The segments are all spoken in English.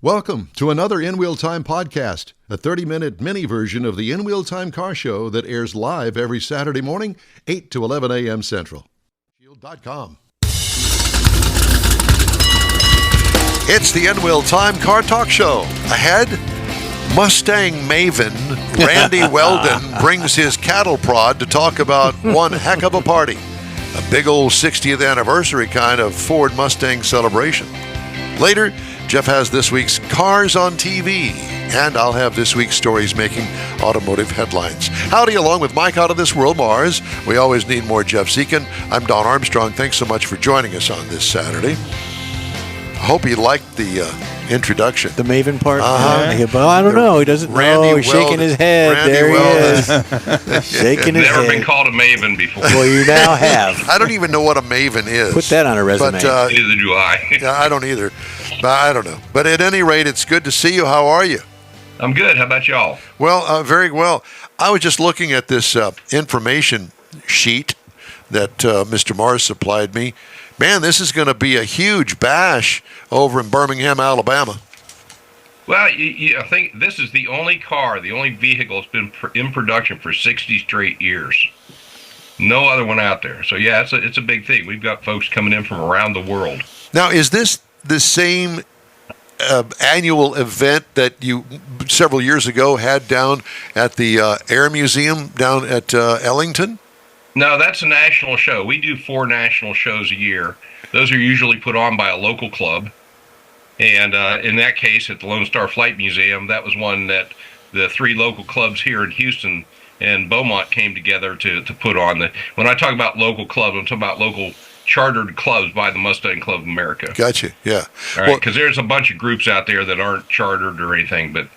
Welcome to another In Wheel Time podcast, a 30-minute mini version of the In Wheel Time car show that airs live every Saturday morning, 8 to 11 a.m. Central. Shield.com. It's the In Wheel Time car talk show. Ahead, Mustang maven Randy Weldon brings his cattle prod to talk about one heck of a party, a big old 60th anniversary kind of Ford Mustang celebration. Later, Jeff has this week's Cars on TV, and I'll have this week's stories making automotive headlines. Howdy, along with Mike out of this world, Mars. We always need more Jeff Zekin. I'm Don Armstrong. Thanks so much for joining us on this Saturday. I hope you liked the introduction. The Maven part? Yeah, but I don't know. He doesn't know. He's shaking his head. Randy there Weldon. He is. Shaking his head. Never been called a Maven before. Well, you now have. I don't even know what a Maven is. Put that on a resume. But, Neither do I. yeah, I don't either. I don't know. But at any rate, it's good to see you. How are you? I'm good. How about y'all? Well, very well. I was just looking at this information sheet that Mr. Mars supplied me. Man, this is going to be a huge bash over in Birmingham, Alabama. Well, I think this is the only vehicle that's been in production for 60 straight years. No other one out there. So, yeah, it's a big thing. We've got folks coming in from around the world. Now, is this the same annual event that you several years ago had down at the Air Museum down at Ellington? No, that's a national show. We do 4 national shows a year. Those are usually put on by a local club. And in that case, at the Lone Star Flight Museum, that was one that the 3 local clubs here in Houston and Beaumont came together to put on. When I talk about local clubs, I'm talking about local chartered clubs by the Mustang Club of America. Gotcha, yeah. All right, because there's a bunch of groups out there that aren't chartered or anything. But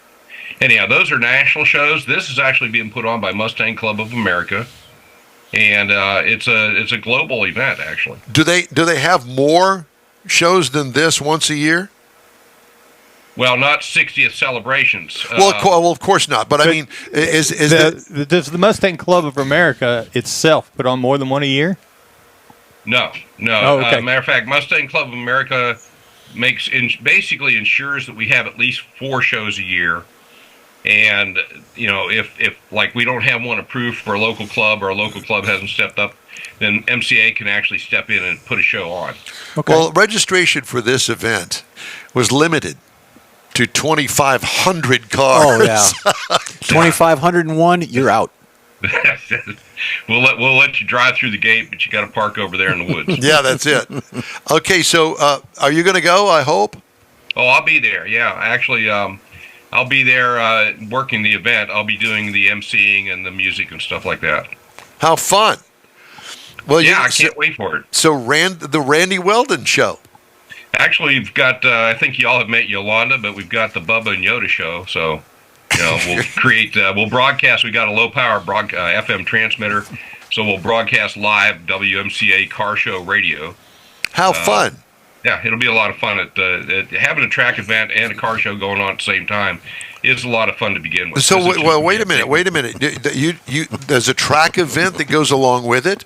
anyhow, those are national shows. This is actually being put on by Mustang Club of America. And it's a global event, actually. Do they have more shows than this once a year? Well, not 60th celebrations. Well, of course not. But I mean, does the Mustang Club of America itself put on more than one a year? No. Oh, okay. Matter of fact, Mustang Club of America basically ensures that we have at least 4 shows a year. And, you know, if like we don't have one approved for a local club or a local club hasn't stepped up, then MCA can actually step in and put a show on. Okay. Well, registration for this event was limited to 2,500 cars. Oh, yeah. 2,501, you're out. We'll let you drive through the gate, but you got to park over there in the woods. Yeah, that's it. Okay, so are you going to go, I hope? Oh, I'll be there. Yeah, actually, I'll be there working the event. I'll be doing the emceeing and the music and stuff like that. How fun. Well, yeah, I can't wait for it. So the Randy Weldon show. Actually, we've got, I think y'all have met Yolanda, but we've got the Bubba and Yoda show. So, you know, we'll broadcast. We got a low power FM transmitter. So we'll broadcast live WMCA car show radio. How fun. Yeah, it'll be a lot of fun. At having a track event and a car show going on at the same time is a lot of fun to begin with. So, wait a minute. There's a track event that goes along with it?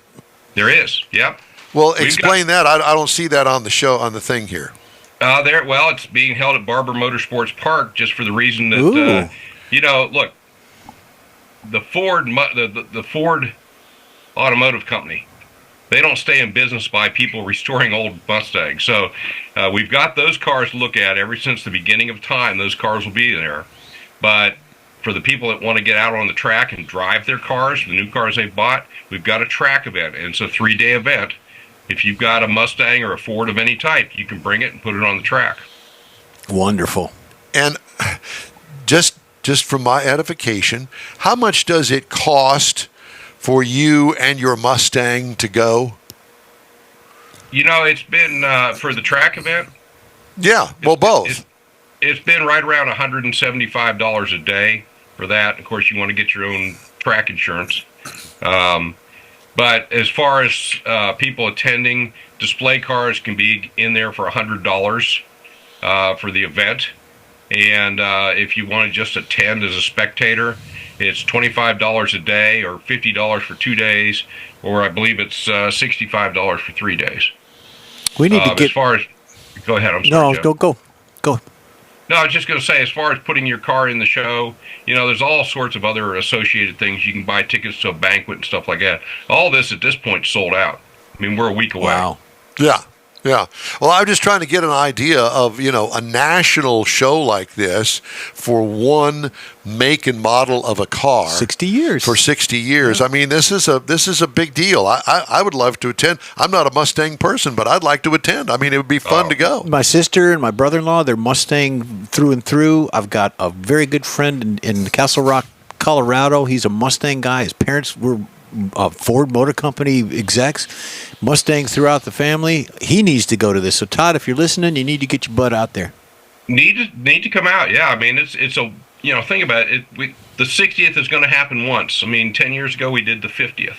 There is, yep. Well, explain that. I don't see that on the show, on the thing here. It's being held at Barber Motorsports Park just for the reason that, look, the Ford Automotive Company, they don't stay in business by people restoring old Mustangs. So we've got those cars to look at ever since the beginning of time. Those cars will be there. But for the people that want to get out on the track and drive their cars, the new cars they've bought, we've got a track event. And it's a 3-day event. If you've got a Mustang or a Ford of any type, you can bring it and put it on the track. Wonderful. And just for my edification, how much does it cost for you and your Mustang to go? You know, it's been, for the track event? Yeah, well, both. It's been right around $175 a day for that. Of course, you want to get your own track insurance. But as far as people attending, display cars can be in there for $100 for the event. And if you want to just attend as a spectator, it's $25 a day or $50 for 2 days, or I believe it's $65 for 3 days. We need to get... As far as... Go ahead, I'm sorry, No, Jeff. go. No, I was just going to say, as far as putting your car in the show, there's all sorts of other associated things. You can buy tickets to a banquet and stuff like that. All this at this point sold out. I mean, we're a week away. Wow. Yeah. Yeah. Well, I'm just trying to get an idea of, a national show like this for one make and model of a car. 60 years. For 60 years. Yeah. I mean, this is a big deal. I would love to attend. I'm not a Mustang person, but I'd like to attend. I mean, it would be fun to go. My sister and my brother-in-law, they're Mustang through and through. I've got a very good friend in Castle Rock, Colorado. He's a Mustang guy. His parents were Ford Motor Company execs, Mustang throughout the family. He needs to go to this. So, Todd, if you're listening, you need to get your butt out there. Need to come out. Yeah, I mean, it's a think about it. The 60th is going to happen once. I mean, 10 years ago we did the 50th,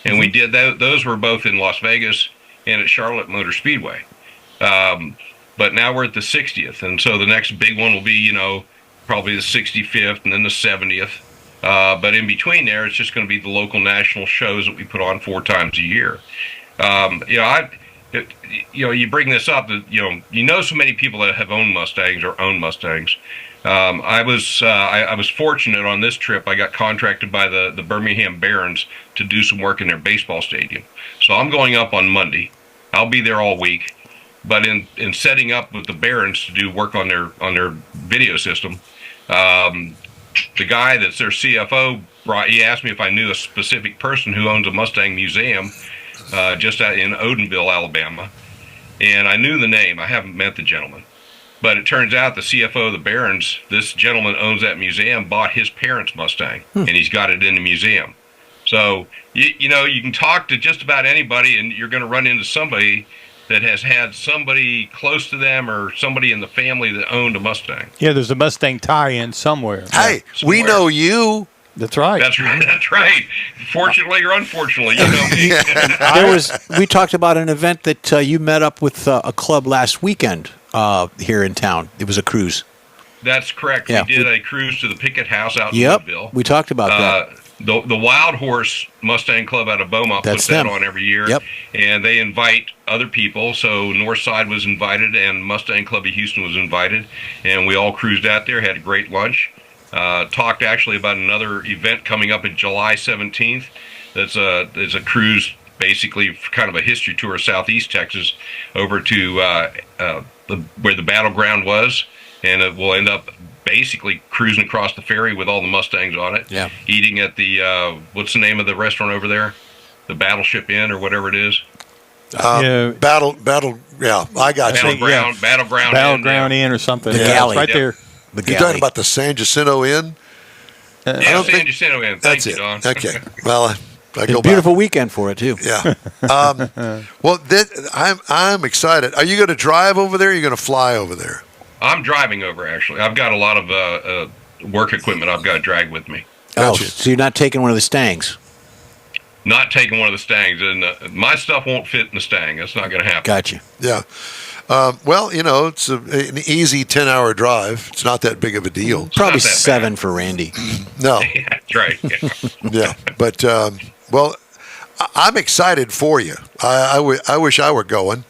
and we did that. Those were both in Las Vegas and at Charlotte Motor Speedway. But now we're at the 60th, and so the next big one will be probably the 65th and then the 70th. But in between there, it's just going to be the local national shows that we put on 4 times a year. You bring this up that so many people that have owned Mustangs or own Mustangs. I was fortunate on this trip. I got contracted by the Birmingham Barons to do some work in their baseball stadium. So I'm going up on Monday. I'll be there all week. But in setting up with the Barons to do work on their video system, the guy that's their CFO he asked me if I knew a specific person who owns a Mustang museum just out in Odenville, Alabama. And I knew the name. I haven't met the gentleman. But it turns out the CFO of the Barons, this gentleman owns that museum, bought his parents' Mustang, and he's got it in the museum. So, you can talk to just about anybody, and you're going to run into somebody that has had somebody close to them or somebody in the family that owned a Mustang. Yeah, there's a Mustang tie-in somewhere. Hey, we know you. That's right. That's right. That's right. Fortunately or unfortunately, you know me. We talked about an event that you met up with a club last weekend here in town. It was a cruise. That's correct. Yeah. We did a cruise to the Pickett House out in Yep, Woodville. we talked about that. The Wild Horse Mustang Club out of Beaumont puts that on every year. Yep. And they invite other people. So Northside was invited and Mustang Club of Houston was invited. And we all cruised out there, had a great lunch. Talked actually about another event coming up in July 17th. There's a cruise, basically kind of a history tour of Southeast Texas over to where the battleground was. And it will end up basically cruising across the ferry with all the Mustangs on it. Yeah. Eating at the, what's the name of the restaurant over there? The Battleship Inn or whatever it is. Battle, yeah, I got you. Battleground Inn or something. The Yeah, galley. it's right there. The You're talking about the San Jacinto Inn? Yeah, San Jacinto Inn. Thank That's you, it. Don. Okay. Well, I go a beautiful weekend for it too. Yeah. Well, I'm excited. Are you going to drive over there or are you going to fly over there? I'm driving over, actually. I've got a lot of work equipment I've got to drag with me. Gotcha. So you're not taking one of the Stangs? Not taking one of the Stangs. And my stuff won't fit in the Stang. That's not going to happen. Gotcha. Yeah. Well, it's an easy 10-hour drive. It's not that big of a deal. Probably not that 7 bad. for Randy. No. Yeah, that's right. Yeah. Yeah. But, well, I'm excited for you. I wish I were going.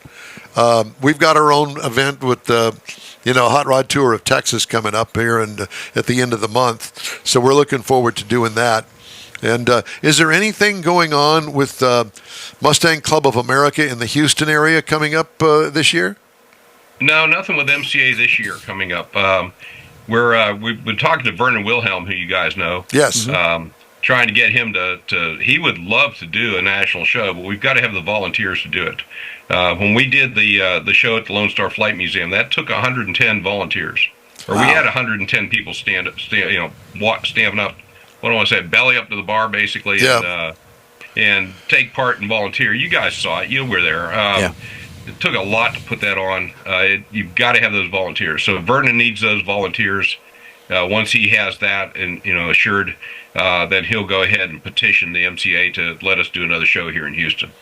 We've got our own event with the Hot Rod Tour of Texas coming up here and at the end of the month. So we're looking forward to doing that. And is there anything going on with Mustang Club of America in the Houston area coming up this year? No, nothing with MCA this year coming up. We've been talking to Vernon Wilhelm, who you guys know. Yes. Trying to get him to he would love to do a national show, but we've got to have the volunteers to do it. When we did the show at the Lone Star Flight Museum, that took 110 volunteers. Or we had 110 people stand up, what do I want to say, belly up to the bar, basically, and take part and volunteer. You guys saw it. You were there. It took a lot to put that on. You've got to have those volunteers. So Vernon needs those volunteers. Once he has that and assured, then he'll go ahead and petition the MCA to let us do another show here in Houston.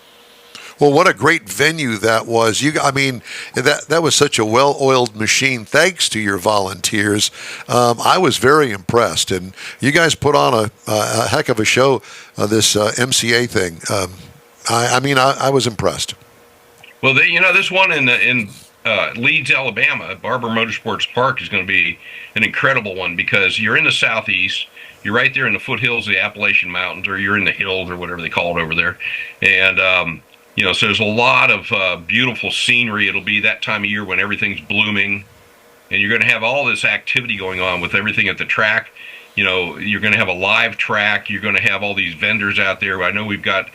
Well, what a great venue that was. That was such a well-oiled machine thanks to your volunteers. I was very impressed. And you guys put on a heck of a show, this MCA thing. I was impressed. Well, this one in Leeds, Alabama, Barber Motorsports Park is going to be an incredible one because you're in the southeast. You're right there in the foothills of the Appalachian Mountains, or you're in the hills, or whatever they call it over there. And, so there's a lot of beautiful scenery. It'll be that time of year when everything's blooming. And you're going to have all this activity going on with everything at the track. You're going to have a live track. You're going to have all these vendors out there. I know we've got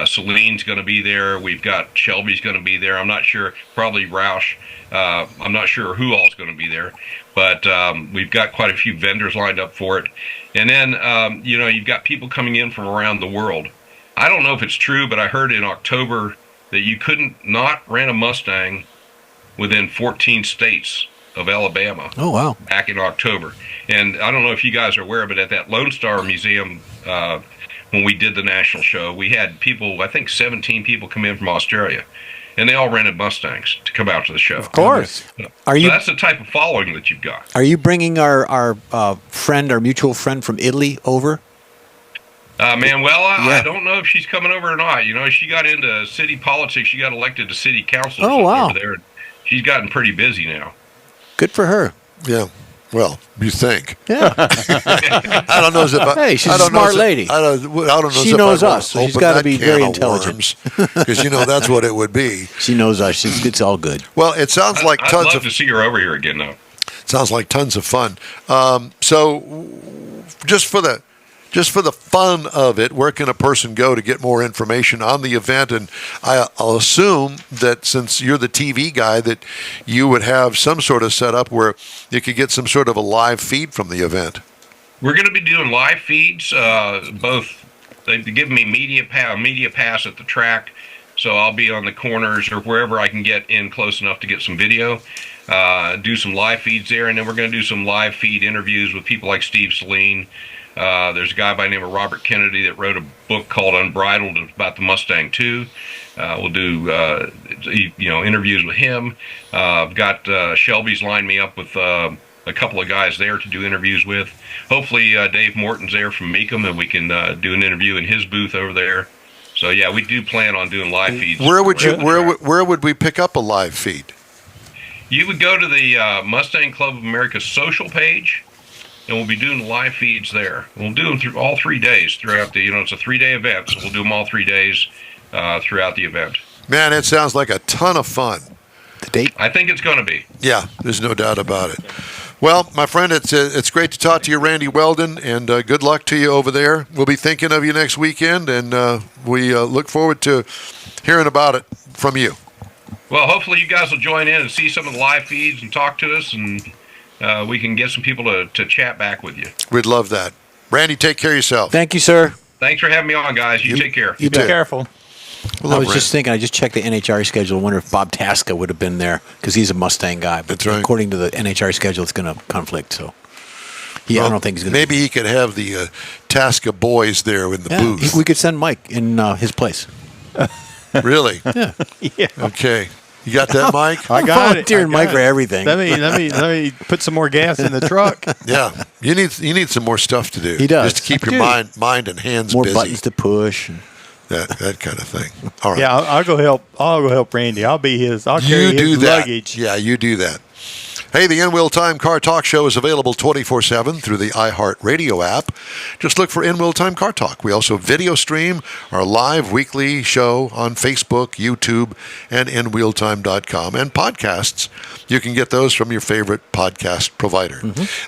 Celine's going to be there. We've got Shelby's going to be there. I'm not sure. Probably Roush. I'm not sure who all's going to be there. But we've got quite a few vendors lined up for it. And then, you've got people coming in from around the world. I don't know if it's true, but I heard in October that you couldn't not rent a Mustang within 14 states of Alabama. Oh, wow. Back in October. And I don't know if you guys are aware, but at that Lone Star Museum, when we did the national show, we had people, I think 17 people come in from Australia, and they all rented Mustangs to come out to the show. Of course. So that's the type of following that you've got. Are you bringing our friend, our mutual friend from Italy over? Manuela, I don't know if she's coming over or not. She got into city politics. She got elected to city council over there. She's gotten pretty busy now. Good for her. Yeah. Well, you think? Yeah. I don't know as if Hey, she's a smart lady. I don't know. She knows us, so she's got to be very intelligent. Because that's what it would be. She knows us. It's all good. Well, it sounds like I'd love to see her over here again, though. Sounds like tons of fun. So, just for the fun of it, where can a person go to get more information on the event? And I'll assume that since you're the TV guy, that you would have some sort of setup where you could get some sort of a live feed from the event. We're going to be doing live feeds. Both they've given me media pass at the track, so I'll be on the corners or wherever I can get in close enough to get some video. Do some live feeds there, and then we're going to do some live feed interviews with people like Steve Celine. There's a guy by the name of Robert Kennedy that wrote a book called Unbridled about the Mustang 2. We'll do interviews with him. I've got Shelby's lined me up with a couple of guys there to do interviews with. Hopefully Dave Morton's there from Mecum, and we can do an interview in his booth over there. So yeah, we do plan on doing live feeds. Where would we pick up a live feed? You would go to the Mustang Club of America's social page, and we'll be doing live feeds there. We'll do them through all 3 days throughout the, it's a 3-day event, so we'll do them all 3 days throughout the event. Man, it sounds like a ton of fun. The date? I think it's going to be. Yeah, there's no doubt about it. Well, my friend, it's great to talk to you, Randy Weldon, and good luck to you over there. We'll be thinking of you next weekend, and we look forward to hearing about it from you. Well, hopefully you guys will join in and see some of the live feeds and talk to us, and we can get some people to chat back with you. We'd love that. Randy, take care of yourself. Thank you, sir. Thanks for having me on, guys. You take care. You Be careful. I was just thinking, I just checked the NHRA schedule. I wonder if Bob Tasca would have been there because he's a Mustang guy. But that's right. According to the NHRA schedule, it's going to conflict. So, I don't think he's going to. Maybe he could have the Tasca boys there in the booth. We could send Mike in his place. Really? Yeah. Okay. You got that, Mike? I got it. Volunteering Mike for everything. Let me put some more gas in the truck. Yeah. You need some more stuff to do. He does. Just to keep your mind and hands more busy. Buttons to push. That kind of thing. All right. Yeah, I'll go help Randy. I'll be his. I'll carry his luggage. Yeah, you do that. Hey, the In-Wheel Time Car Talk Show is available 24/7 through the iHeartRadio app. Just look for In-Wheel Time Car Talk. We also video stream our live weekly show on Facebook, YouTube, and InWheelTime.com. And podcasts, you can get those from your favorite podcast provider.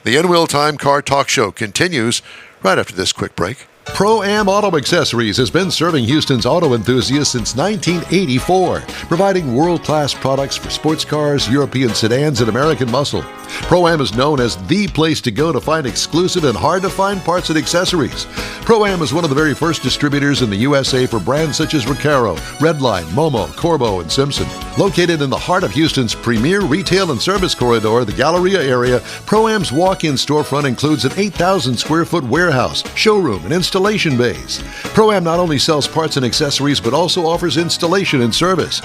The In-Wheel Time Car Talk Show continues right after this quick break. Pro-Am Auto Accessories has been serving Houston's auto enthusiasts since 1984, providing world-class products for sports cars, European sedans, and American muscle. Pro-Am is known as the place to go to find exclusive and hard-to-find parts and accessories. Pro-Am is one of the very first distributors in the USA for brands such as Recaro, Redline, Momo, Corbo, and Simpson. Located in the heart of Houston's premier retail and service corridor, the Galleria area, Pro-Am's walk-in storefront includes an 8,000-square-foot warehouse, showroom, and installation bays. Pro-Am not only sells parts and accessories, but also offers installation and service.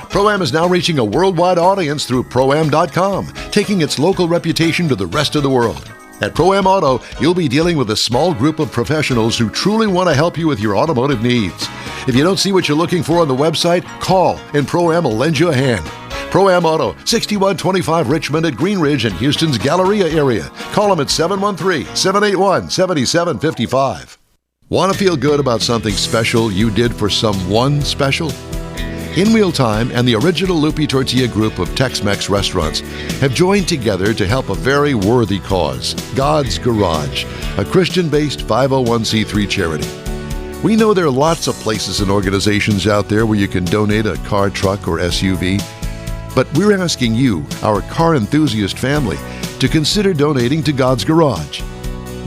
Pro-Am is now reaching a worldwide audience through Pro-Am.com, taking its local reputation to the rest of the world. At Pro-Am Auto, you'll be dealing with a small group of professionals who truly want to help you with your automotive needs. If you don't see what you're looking for on the website, call and Pro-Am will lend you a hand. Pro-Am Auto, 6125 Richmond at Green Ridge and Houston's Galleria area. Call them at 713-781-7755. Want to feel good about something special you did for someone special? In Wheel Time and the original Lupi Tortilla group of Tex-Mex restaurants have joined together to help a very worthy cause, God's Garage, a Christian-based 501c3 charity. We know there are lots of places and organizations out there where you can donate a car, truck, or SUV, but we're asking you, our car enthusiast family, to consider donating to God's Garage.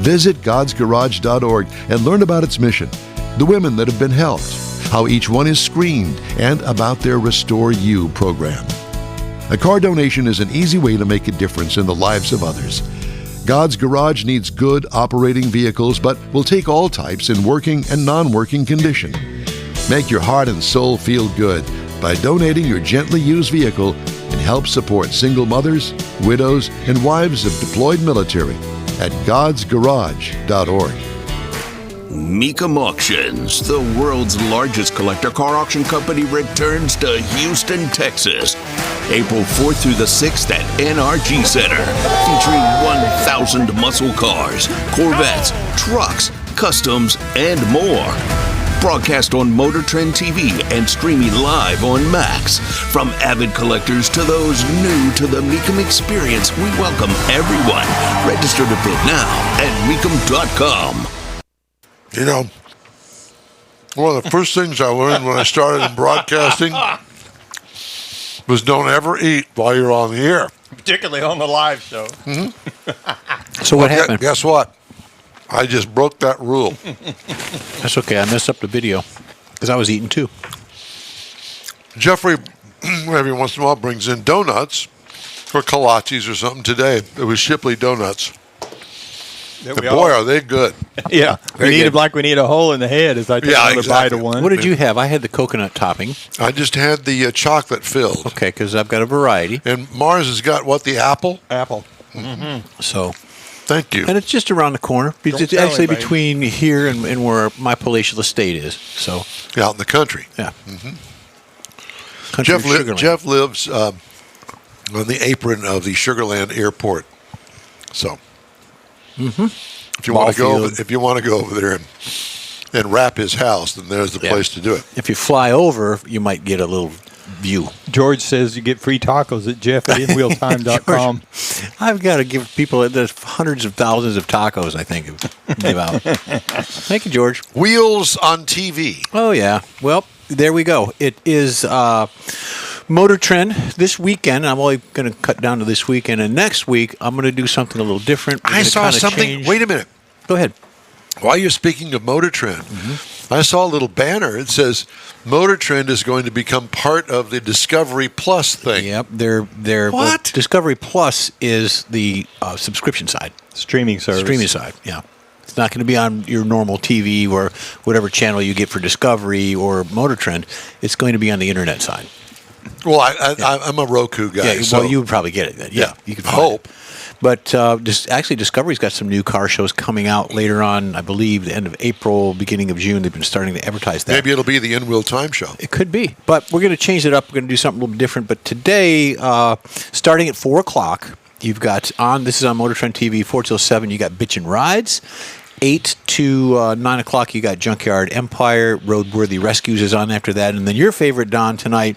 Visit godsgarage.org and learn about its mission, the women that have been helped, how each one is screened, and about their Restore You program. A car donation is an easy way to make a difference in the lives of others. God's Garage needs good operating vehicles, but will take all types in working and non-working condition. Make your heart and soul feel good by donating your gently used vehicle and help support single mothers, widows, and wives of deployed military at godsgarage.org. Mecum Auctions, the world's largest collector car auction company, returns to Houston, Texas, April 4th through the 6th at NRG Center, featuring 1,000 muscle cars, Corvettes, trucks, customs, and more. Broadcast on Motor Trend TV and streaming live on Max. From avid collectors to those new to the Mecum experience, we welcome everyone. Register to bid now at mecum.com. You know, one of the first things I learned when I started in broadcasting was don't ever eat while you're on the air. Particularly on the live show. So what happened? Guess what? I just broke that rule. That's okay. I messed up the video because I was eating too. Jeffrey, every once in a while, brings in donuts or kolaches or something. Today, it was Shipley donuts. And boy, are they good. Yeah. We need a hole in the head as I take another bite of one. What did you have? I had the coconut topping. I just had the chocolate filled. Okay, because I've got a variety. And Mars has got what, the apple? Apple. So, thank you. and it's just around the corner. It's actually between here and where my palatial estate is. So, Out in the country. yeah. Country of Sugarland. Jeff lives on the apron of the Sugarland Airport. So, if you want to go, over there and wrap his house, then there's the place to do it. If you fly over, you might get a little view. George says you get free tacos at Jeff at InWheelTime.com. I've got to give people there's hundreds of thousands of tacos, I think, give out. Thank you, George. Wheels on TV. Oh, yeah. Well, there we go. It is Motor Trend this weekend. I'm only going to cut down to this weekend. And next week, I'm going to do something a little different. I saw something. Change. Wait a minute. Go ahead. While you're speaking of Motor Trend, I saw a little banner. It says Motor Trend is going to become part of the Discovery Plus thing. Yep. They're what? Well, Discovery Plus is the subscription side. Streaming service. Streaming side, yeah. It's not going to be on your normal TV or whatever channel you get for Discovery or Motor Trend. It's going to be on the internet side. Well, I'm a Roku guy. Yeah, well, you would probably get it then. Yeah, you could hope. But actually, Discovery's got some new car shows coming out later on, I believe, the end of April, beginning of June. They've been starting to advertise that. Maybe it'll be the In-Wheel Time show. It could be. But we're going to change it up. We're going to do something a little different. But today, starting at 4 o'clock, you've got this is on Motor Trend TV, 4 till 7, you got Bitchin' Rides. 8 to 9 o'clock, you got Junkyard Empire. Roadworthy Rescues is on after that. And then your favorite, Don, tonight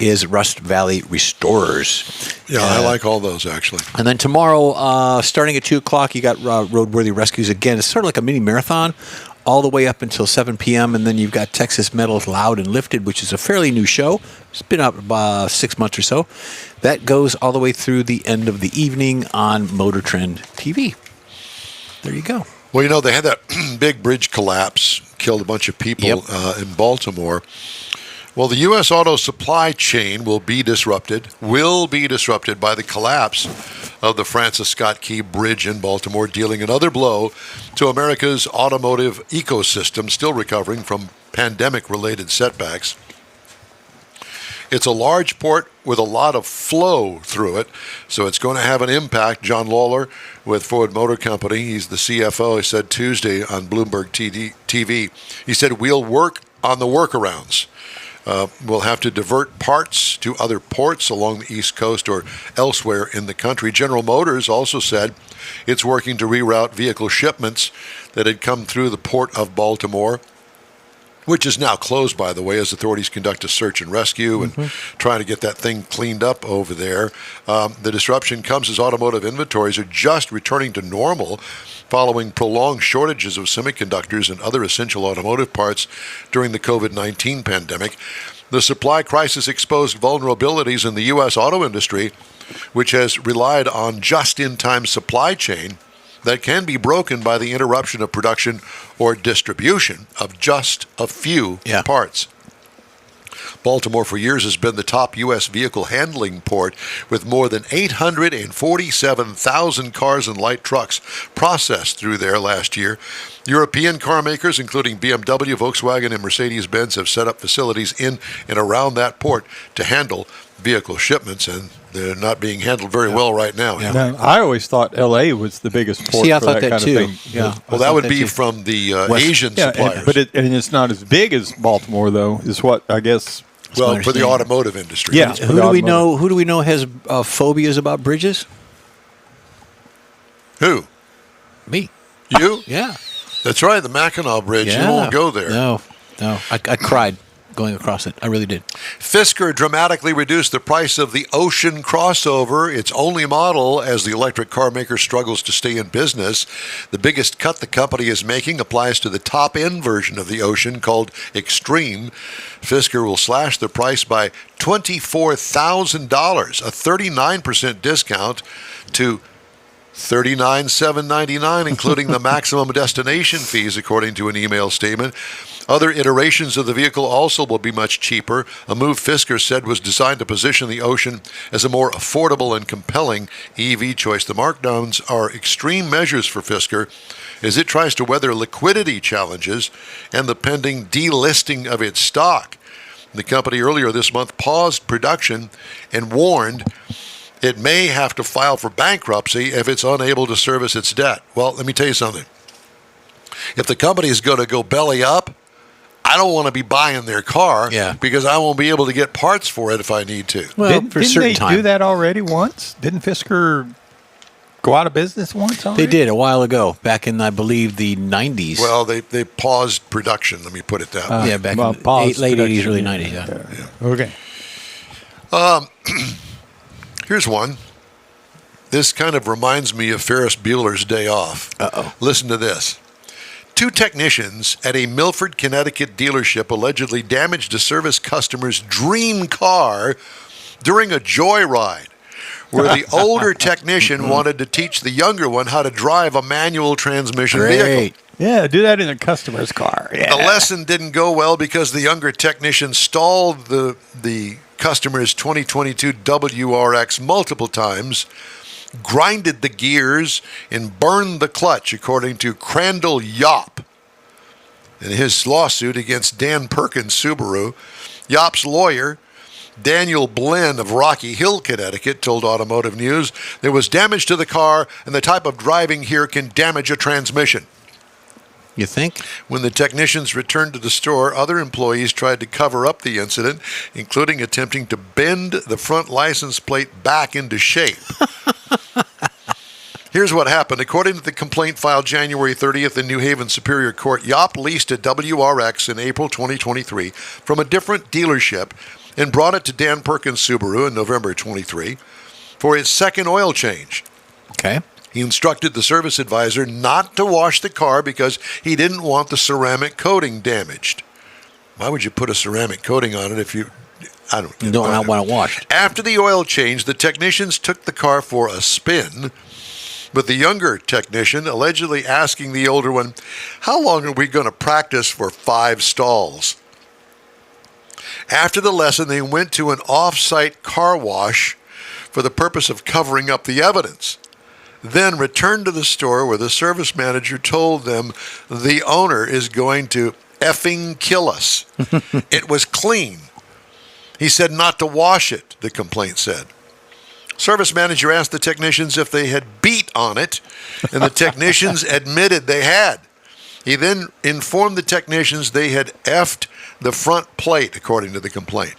is Rust Valley Restorers. Yeah, I like all those, actually. And then tomorrow, starting at 2 o'clock, you got Roadworthy Rescues again. It's sort of like a mini marathon all the way up until 7 p.m. And then you've got Texas Metal's Loud and Lifted, which is a fairly new show. It's been out about 6 months or so. That goes all the way through the end of the evening on Motor Trend TV. There you go. Well, you know, they had that big bridge collapse, killed a bunch of people in Baltimore. Well, the U.S. auto supply chain will be disrupted by the collapse of the Francis Scott Key Bridge in Baltimore, dealing another blow to America's automotive ecosystem, still recovering from pandemic-related setbacks. It's a large port with a lot of flow through it, so it's going to have an impact. John Lawler with Ford Motor Company, he's the CFO, he said Tuesday on Bloomberg TV, he said, we'll work on the workarounds. will have to divert parts to other ports along the East Coast or elsewhere in the country. General Motors also said it's working to reroute vehicle shipments that had come through the port of Baltimore, which is now closed, by the way, as authorities conduct a search and rescue and trying to get that thing cleaned up over there. The disruption comes as automotive inventories are just returning to normal following prolonged shortages of semiconductors and other essential automotive parts during the COVID-19 pandemic. The supply crisis exposed vulnerabilities in the U.S. auto industry, which has relied on just-in-time supply chain that can be broken by the interruption of production or distribution of just a few parts. Baltimore for years has been the top U.S. vehicle handling port with more than 847,000 cars and light trucks processed through there last year. European car makers, including BMW, Volkswagen, and Mercedes-Benz, have set up facilities in and around that port to handle vehicle shipments, and they're not being handled very well right now. Now, I always thought L.A. was the biggest port I for thought that kind too. of thing. Yeah. Well, that would be from the Asian suppliers. But it's not as big as Baltimore, though, is what I guess. Well, for the automotive industry. Yeah. Who do we know has phobias about bridges? Who? Me. You? Yeah. That's right, the Mackinac Bridge. You won't go there. No. I cried going across it. I really did. Fisker dramatically reduced the price of the Ocean Crossover, its only model, as the electric car maker struggles to stay in business. The biggest cut the company is making applies to the top-end version of the Ocean, called Extreme. Fisker will slash the price by $24,000, a 39% discount to $39,799, including the maximum destination fees, according to an email statement. Other iterations of the vehicle also will be much cheaper, a move Fisker said was designed to position the Ocean as a more affordable and compelling EV choice. The markdowns are extreme measures for Fisker as it tries to weather liquidity challenges and the pending delisting of its stock. The company earlier this month paused production and warned it may have to file for bankruptcy if it's unable to service its debt. Well, let me tell you something. If the company is going to go belly up, I don't want to be buying their car because I won't be able to get parts for it if I need to. Well, Didn't certain they time. do that already once? Didn't Fisker go out of business once already? They did a while ago, back in, I believe, the 90s. Well, they paused production, let me put it that way. back in the late 80s, early 90s, Okay. Here's one. This kind of reminds me of Ferris Bueller's Day Off. Listen to this. 2 technicians at a Milford, Connecticut dealership allegedly damaged a service customer's dream car during a joyride, where the older technician wanted to teach the younger one how to drive a manual transmission vehicle. Yeah, do that in a customer's car. Yeah. The lesson didn't go well because the younger technician stalled the customer's 2022 WRX multiple times, grinded the gears, and burned the clutch, according to Crandall Yop in his lawsuit against Dan Perkins Subaru. Yop's lawyer, Daniel Blinn of Rocky Hill, Connecticut, told Automotive News there was damage to the car, and the type of driving here can damage a transmission. You think? When the technicians returned to the store, other employees tried to cover up the incident, including attempting to bend the front license plate back into shape. Here's what happened. According to the complaint filed January 30th in New Haven Superior Court, Yop leased a WRX in April 2023 from a different dealership and brought it to Dan Perkins Subaru in November 23 for its second oil change. Okay. He instructed the service advisor not to wash the car because he didn't want the ceramic coating damaged. Why would you put a ceramic coating on it if you don't want it washed? After the oil change, the technicians took the car for a spin, with the younger technician allegedly asking the older one, "How long are we going to practice for 5 stalls?" After the lesson, they went to an off-site car wash for the purpose of covering up the evidence, then returned to the store where the service manager told them the owner is going to effing kill us. It was clean. He said not to wash it, the complaint said. Service manager asked the technicians if they had beat on it, and the technicians admitted they had. He then informed the technicians they had effed the front plate, according to the complaint.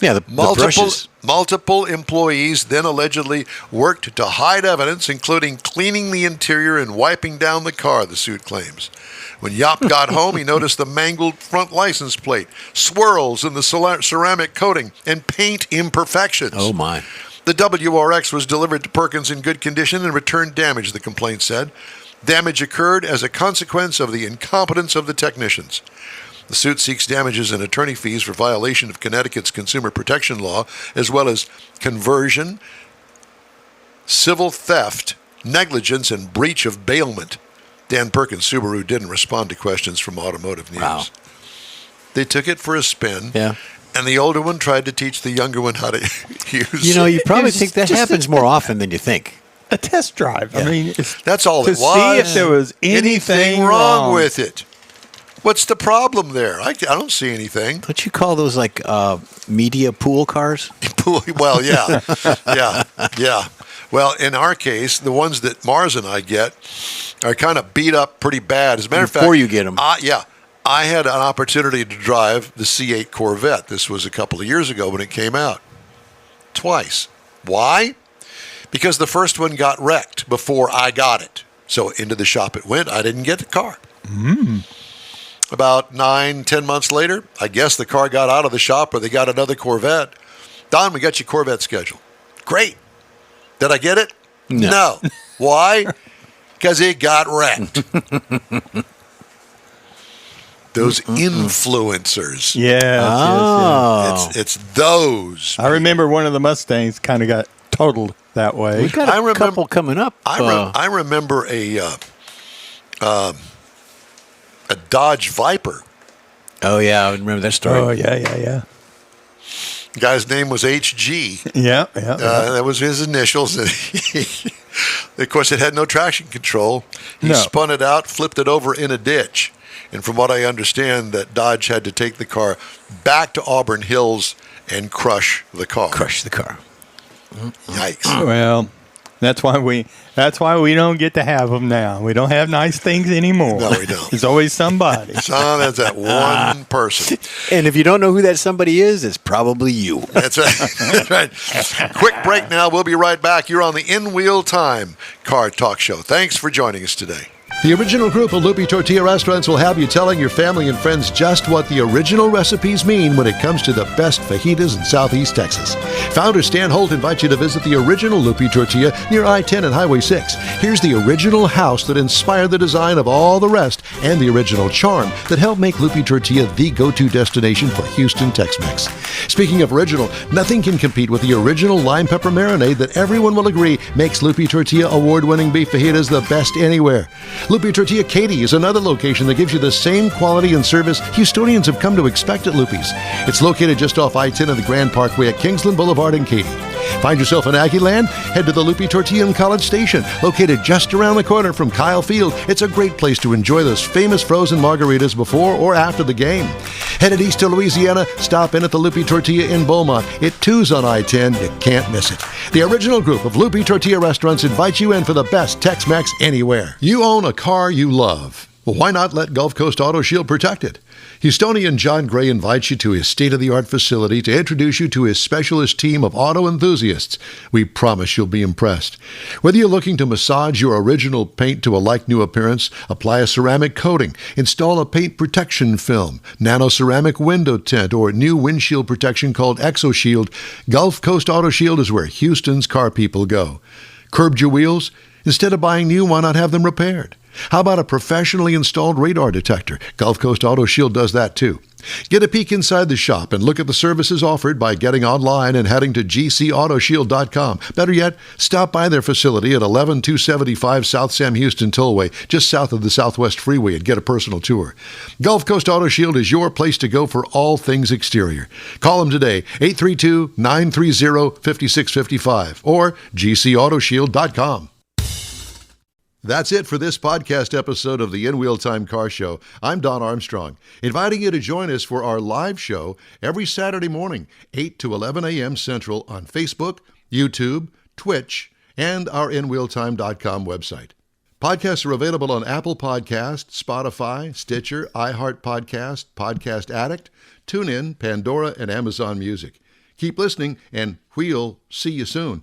Yeah, the brushes. Multiple employees then allegedly worked to hide evidence, including cleaning the interior and wiping down the car, the suit claims. When Yop got home, he noticed the mangled front license plate, swirls in the ceramic coating, and paint imperfections. Oh, my. The WRX was delivered to Perkins in good condition and returned damaged, the complaint said. Damage occurred as a consequence of the incompetence of the technicians. The suit seeks damages and attorney fees for violation of Connecticut's consumer protection law, as well as conversion, civil theft, negligence, and breach of bailment. Dan Perkins, Subaru, didn't respond to questions from Automotive News. Wow. They took it for a spin. Yeah. And the older one tried to teach the younger one how to use You know, you probably It's think that just happens more often than you think. A test drive. I mean, That's all to it was. see if there was anything wrong with it. What's the problem there? I don't see anything. Don't you call those like media pool cars? Well, yeah. Yeah. Well, in our case, the ones that Mars and I get are kind of beat up pretty bad. As a matter of fact, Before you get them. I had an opportunity to drive the C8 Corvette. This was a couple of years ago when it came out. Twice. Why? Because the first one got wrecked before I got it. So into the shop it went. I didn't get the car. About 9-10 months later, I guess the car got out of the shop or they got another Corvette. Don, we got your Corvette schedule. Great. Did I get it? No. Why? Because it got wrecked. Those influencers. Yes. It's those. I remember one of the Mustangs kind of got totaled that way. We've got a couple coming up. I remember a Dodge Viper. Oh, yeah, I remember that story. Oh, yeah. The guy's name was HG. Yeah. That was his initials. Of course, it had no traction control. He spun it out, flipped it over in a ditch. And from what I understand, that Dodge had to take the car back to Auburn Hills and crush the car. Yikes. Well, that's why we don't get to have them now. We don't have nice things anymore. No, we don't. There's always somebody. Son, that's that one person. And if you don't know who that somebody is, it's probably you. That's right. That's right. Quick break now. We'll be right back. You're on the In Wheel Time Car Talk Show. Thanks for joining us today. The original group of Lupi Tortilla restaurants will have you telling your family and friends just what the original recipes mean when it comes to the best fajitas in Southeast Texas. Founder Stan Holt invites you to visit the original Lupi Tortilla near I-10 and Highway 6. Here's the original house that inspired the design of all the rest and the original charm that helped make Lupi Tortilla the go-to destination for Houston Tex-Mex. Speaking of original, nothing can compete with the original lime pepper marinade that everyone will agree makes Lupi Tortilla award-winning beef fajitas the best anywhere. Lupi Tortilla Katy is another location that gives you the same quality and service Houstonians have come to expect at Lupi's. It's located just off I-10 and the Grand Parkway at Kingsland Boulevard in Katy. Find yourself in Aggie Land? Head to the Lupi Tortilla in College Station, located just around the corner from Kyle Field. It's a great place to enjoy those famous frozen margaritas before or after the game. Headed east to Louisiana, stop in at the Lupi Tortilla in Beaumont. It too's on I-10. You can't miss it. The original group of Lupi Tortilla restaurants invites you in for the best Tex-Mex anywhere. You own a car you love. Well, why not let Gulf Coast Auto Shield protect it? Houstonian John Gray invites you to his state-of-the-art facility to introduce you to his specialist team of auto enthusiasts. We promise you'll be impressed. Whether you're looking to massage your original paint to a like-new appearance, apply a ceramic coating, install a paint protection film, nano-ceramic window tint, or new windshield protection called ExoShield, Gulf Coast Auto Shield is where Houston's car people go. Curbed your wheels? Instead of buying new, why not have them repaired? How about a professionally installed radar detector? Gulf Coast Auto Shield does that too. Get a peek inside the shop and look at the services offered by getting online and heading to gcautoshield.com. Better yet, stop by their facility at 11275 South Sam Houston Tollway, just south of the Southwest Freeway, and get a personal tour. Gulf Coast Auto Shield is your place to go for all things exterior. Call them today, 832-930-5655 or gcautoshield.com. That's it for this podcast episode of the In Wheel Time Car Show. I'm Don Armstrong, inviting you to join us for our live show every Saturday morning, 8 to 11 a.m. Central on Facebook, YouTube, Twitch, and our InWheelTime.com website. Podcasts are available on Apple Podcasts, Spotify, Stitcher, iHeart Podcast, Podcast Addict, TuneIn, Pandora, and Amazon Music. Keep listening, and we'll see you soon.